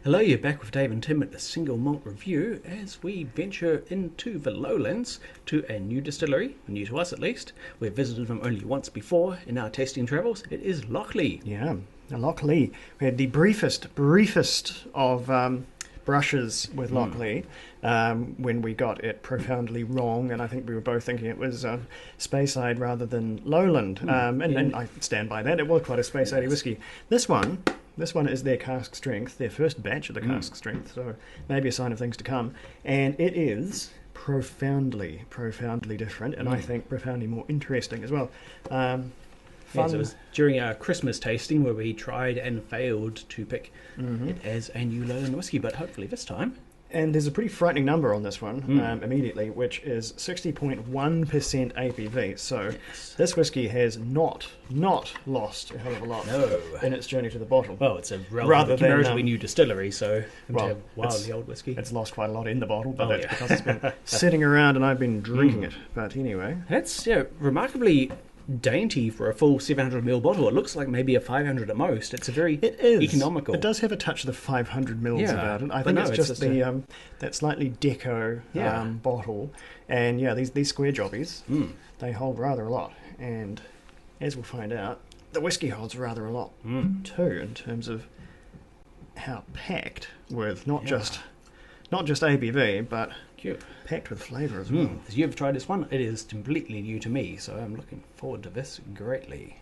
Hello, you're back with Dave and Tim at the Single Malt Review as we venture into the Lowlands to a new distillery, new to us at least. We've visited them only once before in our tasting travels. It is Lochlea. Yeah, Lochlea. We had the briefest of brushes with Lochlea when we got it profoundly wrong, and I think we were both thinking it was Speyside rather than Lowland. And I stand by that. It was quite a Speyside whiskey. This one is their cask strength, their first batch of the cask strength, so maybe a sign of things to come. And it is profoundly different, and I think profoundly more interesting as well. Fun. Yes, it was during our Christmas tasting where we tried and failed to pick it as a new Lowland whiskey, but hopefully this time. And there's a pretty frightening number on this one immediately, which is 60.1% ABV. So this whiskey has not lost a hell of a lot in its journey to the bottle. Well, it's a comparatively new distillery, so wildly old whiskey. It's lost quite a lot in the bottle, but that's because it's been sitting around and I've been drinking it. But anyway. That's remarkably dainty for a full 700ml bottle. It looks like maybe a 500 at most. It's economical. It does have a touch of the 500 mils about it. I think it's just the that slightly deco bottle, and these square jobbies they hold rather a lot, and as we'll find out, the whiskey holds rather a lot too in terms of how packed with not just ABV, but packed with flavour as well. You've tried this one. It is completely new to me, so I'm looking forward to this greatly.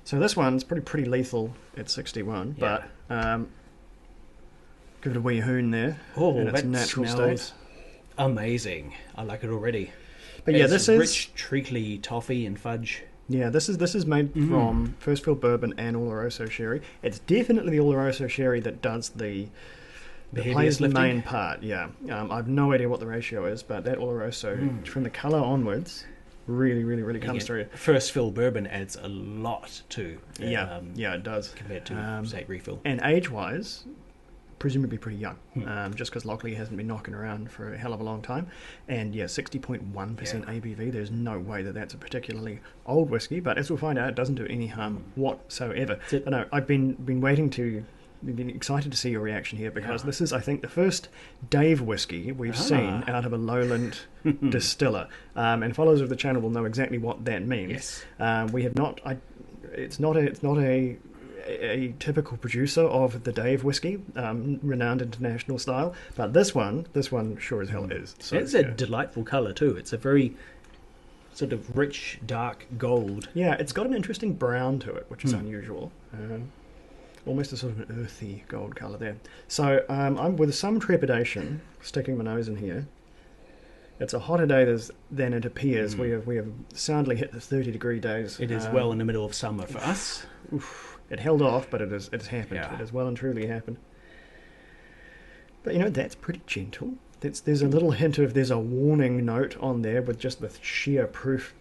So this one's pretty lethal at 61, but give it a wee hoon there in its natural state. Amazing. I like it already. But this is rich, treacly toffee and fudge. Yeah, this is made from first fill bourbon and Oloroso sherry. It's definitely the Oloroso sherry that does the plays the main part. I've no idea what the ratio is, but that Oloroso from the colour onwards really comes through. First fill bourbon adds a lot to it does compared to say refill. And age wise, presumably pretty young, just because Lochlea hasn't been knocking around for a hell of a long time. And 60.1% ABV. There's no way that that's a particularly old whiskey, but as we'll find out, it doesn't do any harm whatsoever. But no, I've been waiting to. We've been excited to see your reaction here because this is, I think, the first Dave whiskey we've seen out of a Lowland distiller, and followers of the channel will know exactly what that means. Yes. We have not. It's not a typical producer of the Dave whiskey, renowned international style, but this one sure as hell is. So, it's a delightful colour too. It's a very sort of rich, dark gold. Yeah, it's got an interesting brown to it, which is unusual. Almost a sort of an earthy gold colour there. So I'm with some trepidation sticking my nose in here. It's a hotter day than it appears. We have soundly hit the 30-degree days. It is well in the middle of summer for us. It held off, but it's happened. Yeah. It has well and truly happened. But that's pretty gentle. There's a little hint of there's a warning note on there with just the sheer proof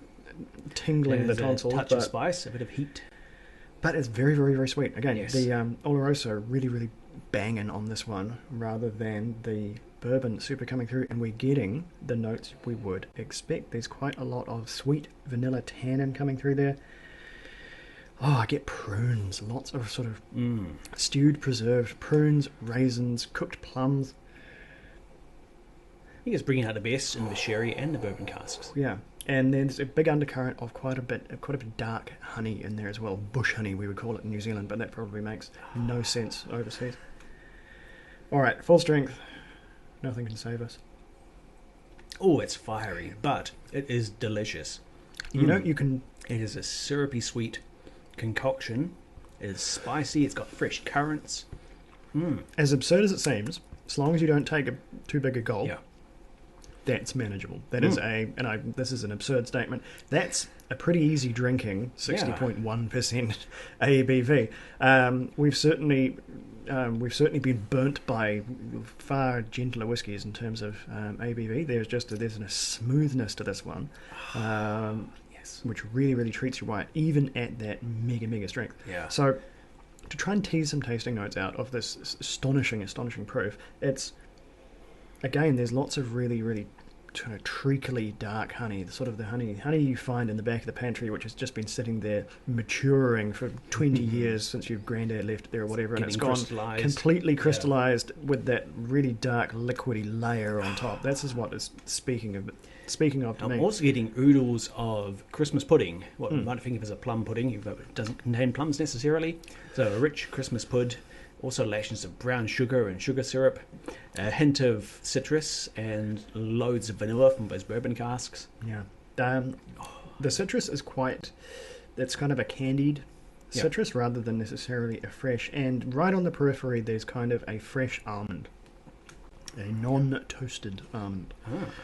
tingling the tonsils. A touch of spice, a bit of heat. But it's very sweet. Again, the Oloroso really banging on this one rather than the bourbon super coming through, and we're getting the notes we would expect. There's quite a lot of sweet vanilla tannin coming through there. Oh, I get prunes, lots of sort of stewed, preserved prunes, raisins, cooked plums. I think it's bringing out the best in the sherry and the bourbon casks. Yeah. And there's a big undercurrent of quite a bit of dark honey in there as well. Bush honey, we would call it in New Zealand, but that probably makes no sense overseas. All right, full strength. Nothing can save us. Oh, it's fiery, but it is delicious. You can. It is a syrupy sweet concoction. It is spicy. It's got fresh currants. As absurd as it seems, as long as you don't take too big a gulp. That's manageable. That is this is an absurd statement. That's a pretty easy drinking 60.1% ABV. We've certainly been burnt by far gentler whiskies in terms of ABV. There's a smoothness to this one, which really treats you right, even at that mega strength. Yeah. So to try and tease some tasting notes out of this astonishing proof, it's again there's lots of really kind of treacly dark honey, the sort of the honey you find in the back of the pantry, which has just been sitting there maturing for 20 years since your granddad left it there or whatever, and it's gone completely crystallized with that really dark liquidy layer on top. That's is what is speaking of to me. I'm also getting oodles of Christmas pudding, what you might think of as a plum pudding. It doesn't contain plums necessarily. So a rich Christmas pud. Also lashes of brown sugar and sugar syrup, a hint of citrus, and loads of vanilla from those bourbon casks. Yeah. The citrus is it's kind of a candied citrus rather than necessarily a fresh. And right on the periphery, there's kind of a fresh almond. A non-toasted almond.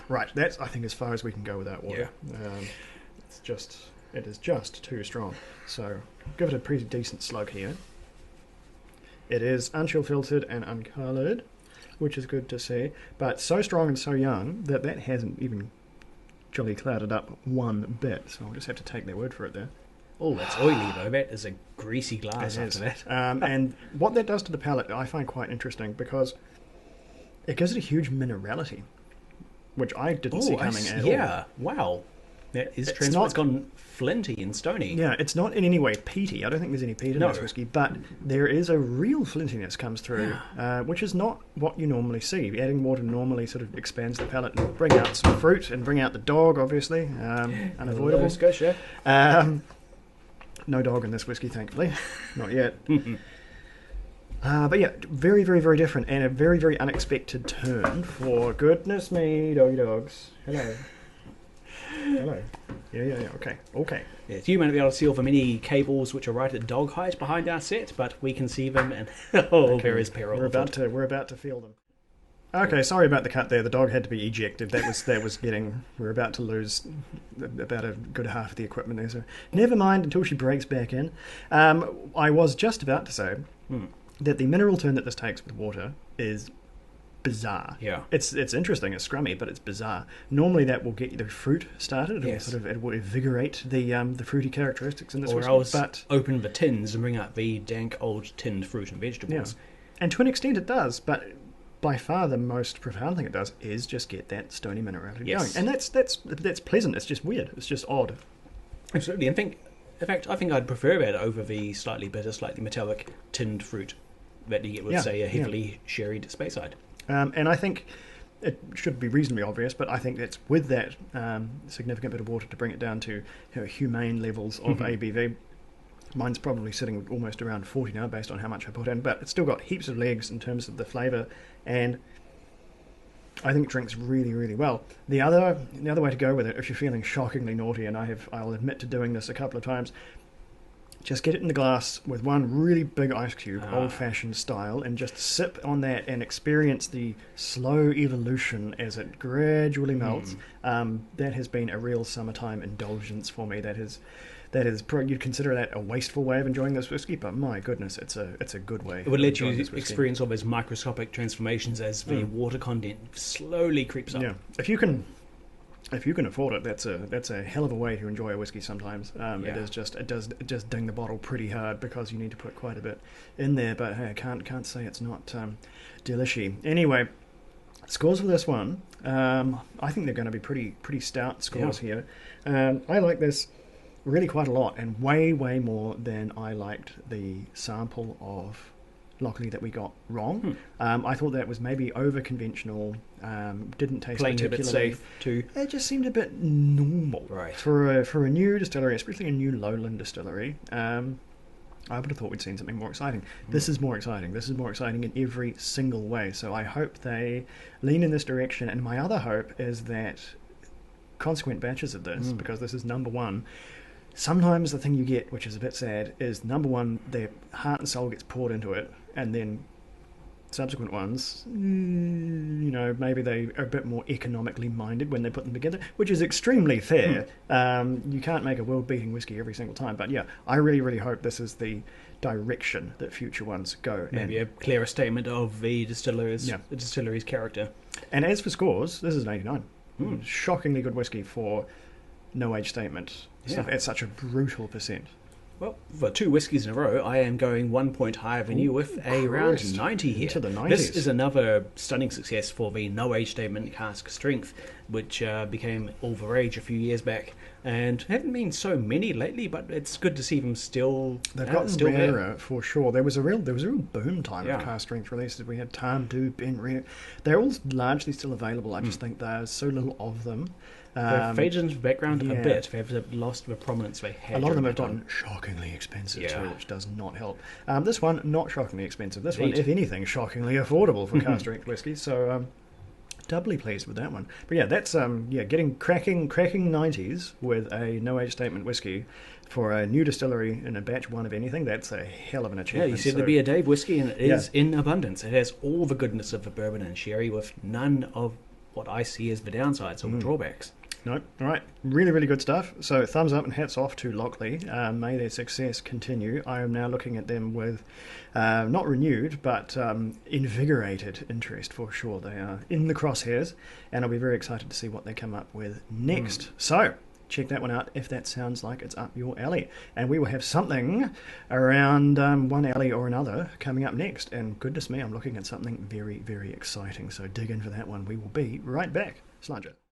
Right, that's, I think, as far as we can go with that water. Yeah. It is just too strong. So, give it a pretty decent slug here. It is unchill filtered and uncoloured, which is good to see, but so strong and so young that hasn't even jolly clouded up one bit, so I'll just have to take their word for it there. Oh, that's oily though. That is a greasy glass after that. And what that does to the palate I find quite interesting, because it gives it a huge minerality, which I didn't see coming at all. Yeah, wow. That is it's gone flinty and stony. Yeah, it's not in any way peaty. I don't think there's any peat in this whiskey, but there is a real flintiness comes through, which is not what you normally see. Adding water normally sort of expands the palate and bring out some fruit and bring out the dog, obviously. Unavoidable. Scotia. No dog in this whiskey, thankfully. Not yet. But yeah, very, very, very different, and a very, very unexpected turn for, goodness me, doggy dogs. Hello. Hello. Yeah, okay. Yes, you may not be able to see all the many cables which are right at dog height behind our set, but we can see them, and there is peril. We're about to feel them. Okay, sorry about the cut there. The dog had to be ejected. We're about to lose about a good half of the equipment there, so never mind until she breaks back in. I was just about to say that the mineral turn that this takes with water is bizarre. Yeah, it's interesting, it's scrummy, but it's bizarre. Normally that will get the fruit started. It will invigorate the fruity characteristics in this whiskey. Or else open the tins and bring out the dank old tinned fruit and vegetables. Yeah. And to an extent it does, but by far the most profound thing it does is just get that stony minerality going. And that's pleasant. It's just weird. It's just odd. Absolutely. In fact, I think I'd prefer that over the slightly bitter, slightly metallic tinned fruit that you get with, say, a heavily sherried Speyside. And I think it should be reasonably obvious, but I think it's with that significant bit of water to bring it down to humane levels of ABV. Mine's probably sitting almost around 40 now based on how much I put in, but it's still got heaps of legs in terms of the flavour, and I think it drinks really, really well. The other way to go with it, if you're feeling shockingly naughty, and I'll admit to doing this a couple of times, just get it in the glass with one really big ice cube, old-fashioned style, and just sip on that and experience the slow evolution as it gradually melts. That has been a real summertime indulgence for me. That is, you'd consider that a wasteful way of enjoying this whiskey, but my goodness, it's a good way. It would let you experience all those microscopic transformations as the water content slowly creeps up. Yeah, if you can afford it, that's a hell of a way to enjoy a whiskey sometimes. It does ding the bottle pretty hard because you need to put quite a bit in there. But hey, I can't say it's not delishy. Anyway, scores for this one, I think they're going to be pretty stout scores here. I like this really quite a lot, and way more than I liked the sample of Lochlea that we got wrong. I thought that was maybe over conventional. Didn't taste playing particularly a bit safe too. It just seemed a bit normal, right? For a new distillery, especially a new lowland distillery. I would have thought we'd seen something more exciting. This is more exciting. This is more exciting in every single way. So I hope they lean in this direction. And my other hope is that consequent batches of this, because this is number one. Sometimes the thing you get, which is a bit sad, is number one, their heart and soul gets poured into it, and then subsequent ones, maybe they are a bit more economically minded when they put them together, which is extremely fair. You can't make a world-beating whiskey every single time, but yeah, I really, really hope this is the direction that future ones go. Maybe a clearer statement of the distillery's character. And as for scores, this is an 89. Shockingly good whiskey for no age statement stuff at such a brutal percent. Well, for two whiskies in a row, I am going 1 point higher than you with around 90 here. Into the 90s. This is another stunning success for the no age statement cask strength. which became all the rage a few years back, and haven't been so many lately. But it's good to see them still. They've gotten still rarer there. for sure. There was a real boom time Yeah. of cask strength releases. We had Tarndu, Ben Rare. They're all largely still available. I just think there's so little of them. They've faded into the background yeah. a bit. They've lost the prominence they had. A lot of them during have that time. gotten shockingly expensive Yeah. too, which does not help. This one, not shockingly expensive. This one, Indeed. if anything, shockingly affordable for cask strength whiskey. So doubly pleased with that one. But yeah, that's getting cracking 90s with a no age statement whiskey for a new distillery in a batch one of anything. That's a hell of an Yeah, achievement. you said So- to be a Dave whiskey, and it is Yeah. in abundance. It has all the goodness of the bourbon and sherry, with none of what I see as the downsides or the drawbacks. No, all right, really, really good stuff. So thumbs up and hats off to Lochlea. May their success continue. I am now looking at them with not renewed, but invigorated interest for sure. They are in the crosshairs, and I'll be very excited to see what they come up with next. So check that one out if that sounds like it's up your alley. And we will have something around one alley or another coming up next. And goodness me, I'm looking at something very, very exciting. So dig in for that one. We will be right back. Sludger.